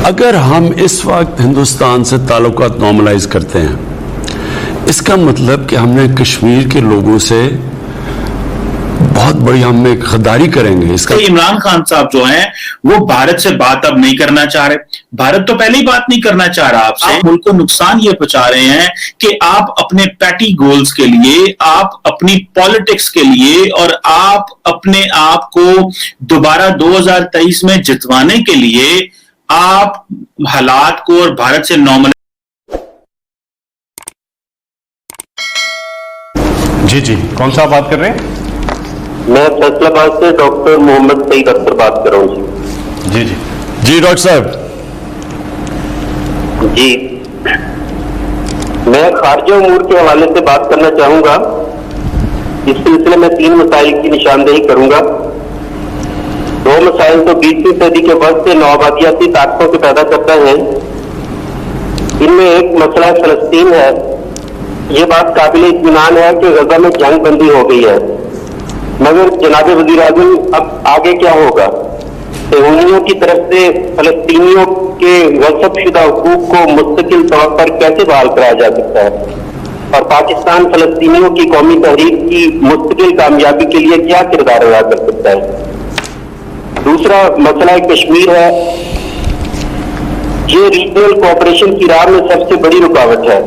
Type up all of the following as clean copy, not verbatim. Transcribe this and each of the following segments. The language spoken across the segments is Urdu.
اگر ہم اس وقت ہندوستان سے تعلقات نارملائز کرتے ہیں، اس کا مطلب کہ ہم نے کشمیر کے لوگوں سے بہت بڑی ہم ایک غداری کریں گے۔ اس کا عمران خان صاحب جو ہیں وہ بھارت سے بات اب نہیں کرنا چاہ رہے۔ بھارت تو پہلے ہی بات نہیں کرنا چاہ رہا آپ سے۔ ملک کو نقصان یہ پہنچا رہے ہیں کہ آپ اپنے پیٹی گولز کے لیے، آپ اپنی پالیٹکس کے لیے اور آپ اپنے آپ کو دوبارہ 2023 میں جتوانے کے لیے آپ حالات کو اور بھارت سے نارمل۔ جی کون سا بات کر رہے ہیں؟ میں فیصلہ آباد سے ڈاکٹر محمد سعید اختر بات کر رہا ہوں جی ڈاکٹر صاحب۔ جی میں خارجہ امور کے حوالے سے بات کرنا چاہوں گا۔ اس سلسلے میں 3 مسائل کی نشاندہی کروں گا۔ 2 مسائل تو 20ویں صدی کے وقت سے نوآبادیاتی طاقتوں کے پیدا کرتا ہے۔ ان میں ایک مسئلہ فلسطین ہے۔ یہ بات قابل اطمینان ہے کہ غزہ میں جنگ بندی ہو گئی ہے، مگر جناب وزیر اعظم اب آگے کیا ہوگا؟ صہیونیوں کی طرف سے فلسطینیوں کے غصب شدہ حقوق کو مستقل طور پر کیسے بحال کرایا جا سکتا ہے؟ اور پاکستان فلسطینیوں کی قومی تحریک کی مستقل کامیابی کے لیے کیا کردار ادا کر سکتا ہے؟ دوسرا مسئلہ کشمیر ہے۔ یہ ریجنل کوآپریشن کی راہ میں سب سے بڑی رکاوٹ ہے۔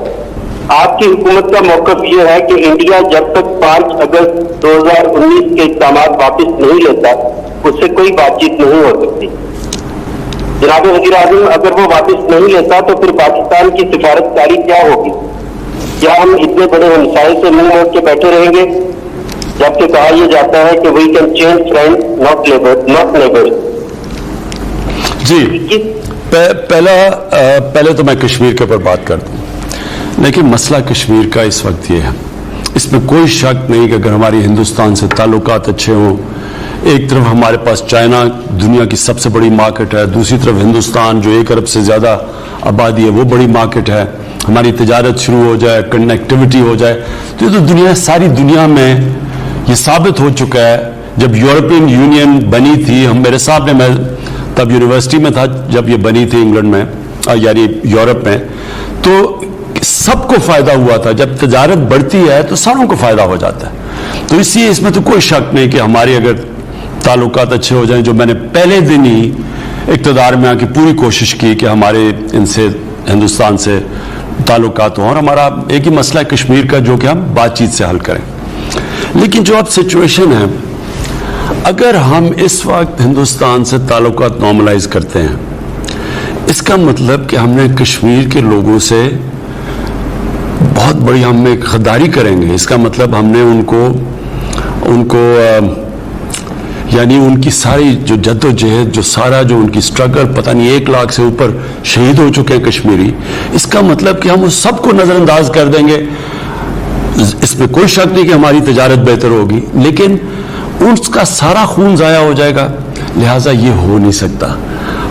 آپ کی حکومت کا موقف یہ ہے کہ انڈیا جب تک 5 اگست 2019 کے اقدامات واپس نہیں لیتا اس سے کوئی بات چیت نہیں ہو سکتی۔ جناب وزیر اعظم، اگر وہ واپس نہیں لیتا تو پھر پاکستان کی سفارتکاری کیا ہوگی؟ کیا ہم اتنے بڑے مسائل سے منہ موڑ کے بیٹھے رہیں گے؟ جبکہ کہا یہ جاتا ہے کہ we can change friend not neighbour. جی پہلے تو میں کشمیر کے اوپر بات کر دوں، لیکن مسئلہ کشمیر کا اس وقت یہ ہے، اس میں کوئی شک نہیں کہ اگر ہماری ہندوستان سے تعلقات اچھے ہوں، ایک طرف ہمارے پاس چائنا دنیا کی سب سے بڑی مارکیٹ ہے، دوسری طرف ہندوستان جو 1 ارب سے زیادہ آبادی ہے وہ بڑی مارکیٹ ہے، ہماری تجارت شروع ہو جائے، کنیکٹیوٹی ہو جائے تو یہ تو ساری دنیا میں یہ ثابت ہو چکا ہے۔ جب یورپین یونین بنی تھی، میرے صاحب نے، میں تب یونیورسٹی میں تھا جب یہ بنی تھی انگلینڈ میں، یعنی یورپ میں، تو سب کو فائدہ ہوا تھا۔ جب تجارت بڑھتی ہے تو ساروں کو فائدہ ہو جاتا ہے، تو اس لیے اس میں تو کوئی شک نہیں کہ ہماری اگر تعلقات اچھے ہو جائیں، جو میں نے پہلے دن ہی اقتدار میں آ کے پوری کوشش کی کہ ہمارے ان سے ہندوستان سے تعلقات ہوں، اور ہمارا ایک ہی مسئلہ ہے کشمیر کا جو کہ ہم بات چیت سے حل کریں۔ لیکن جو اب سچویشن ہے، اگر ہم اس وقت ہندوستان سے تعلقات نارملائز کرتے ہیں، اس کا مطلب کہ ہم نے کشمیر کے لوگوں سے بہت بڑی ہم ایک غداری کریں گے۔ اس کا مطلب ہم نے ان کو یعنی ان کی ساری جو جد و جہد، جو سارا جو ان کی سٹرگل، پتہ نہیں 1 لاکھ سے اوپر شہید ہو چکے ہیں کشمیری، اس کا مطلب کہ ہم اس سب کو نظر انداز کر دیں گے۔ اس میں کوئی شک نہیں کہ ہماری تجارت بہتر ہوگی، لیکن اس کا سارا خون ضائع ہو جائے گا، لہٰذا یہ ہو نہیں سکتا۔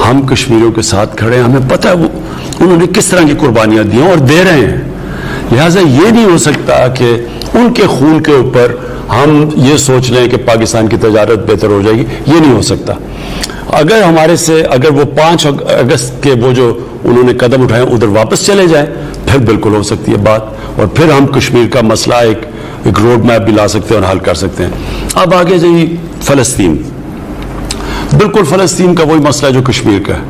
ہم کشمیریوں کے ساتھ کھڑے ہیں، ہمیں پتہ ہے انہوں نے کس طرح کی قربانیاں دی ہیں اور دے رہے ہیں، لہٰذا یہ نہیں ہو سکتا کہ ان کے خون کے اوپر ہم یہ سوچ لیں کہ پاکستان کی تجارت بہتر ہو جائے گی، یہ نہیں ہو سکتا۔ اگر وہ 5 اگست کے وہ جو انہوں نے قدم اٹھائے ادھر واپس چلے جائیں، پھر بالکل ہو سکتی ہے بات، اور پھر ہم کشمیر کا مسئلہ ایک روڈ میپ بھی لا سکتے ہیں اور حل کر سکتے ہیں۔ اب آگے جائیے فلسطین، بالکل فلسطین کا وہی مسئلہ ہے جو کشمیر کا ہے،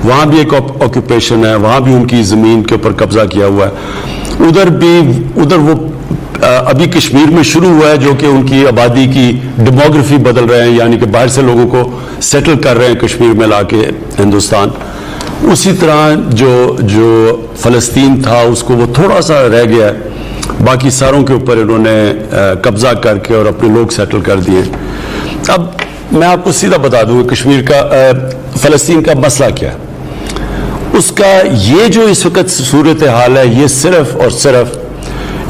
وہاں بھی ایک آکوپیشن ہے، وہاں بھی ان کی زمین کے اوپر قبضہ کیا ہوا ہے، ادھر وہ ابھی کشمیر میں شروع ہوا ہے جو کہ ان کی آبادی کی ڈیموگرافی بدل رہے ہیں، یعنی کہ باہر سے لوگوں کو سیٹل کر رہے ہیں کشمیر میں لا کے ہندوستان۔ اسی طرح جو فلسطین تھا اس کو وہ تھوڑا سا رہ گیا ہے، باقی ساروں کے اوپر انہوں نے قبضہ کر کے اور اپنے لوگ سیٹل کر دیے۔ اب میں آپ کو سیدھا بتا دوں کشمیر کا فلسطین کا مسئلہ کیا ہے، اس کا یہ جو اس وقت صورتحال ہے، یہ صرف اور صرف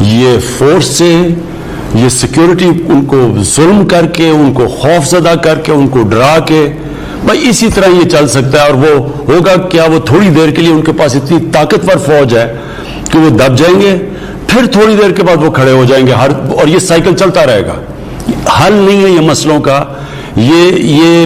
یہ فورس سے، یہ سیکیورٹی ان کو ظلم کر کے، ان کو خوف زدہ کر کے، ان کو ڈرا کے، بھائی اسی طرح یہ چل سکتا ہے۔ اور وہ ہوگا کیا، وہ تھوڑی دیر کے لیے ان کے پاس اتنی طاقتور فوج ہے کہ وہ دب جائیں گے، پھر تھوڑی دیر کے بعد وہ کھڑے ہو جائیں گے، اور یہ سائیکل چلتا رہے گا۔ حل نہیں ہے یہ مسئلوں کا، یہ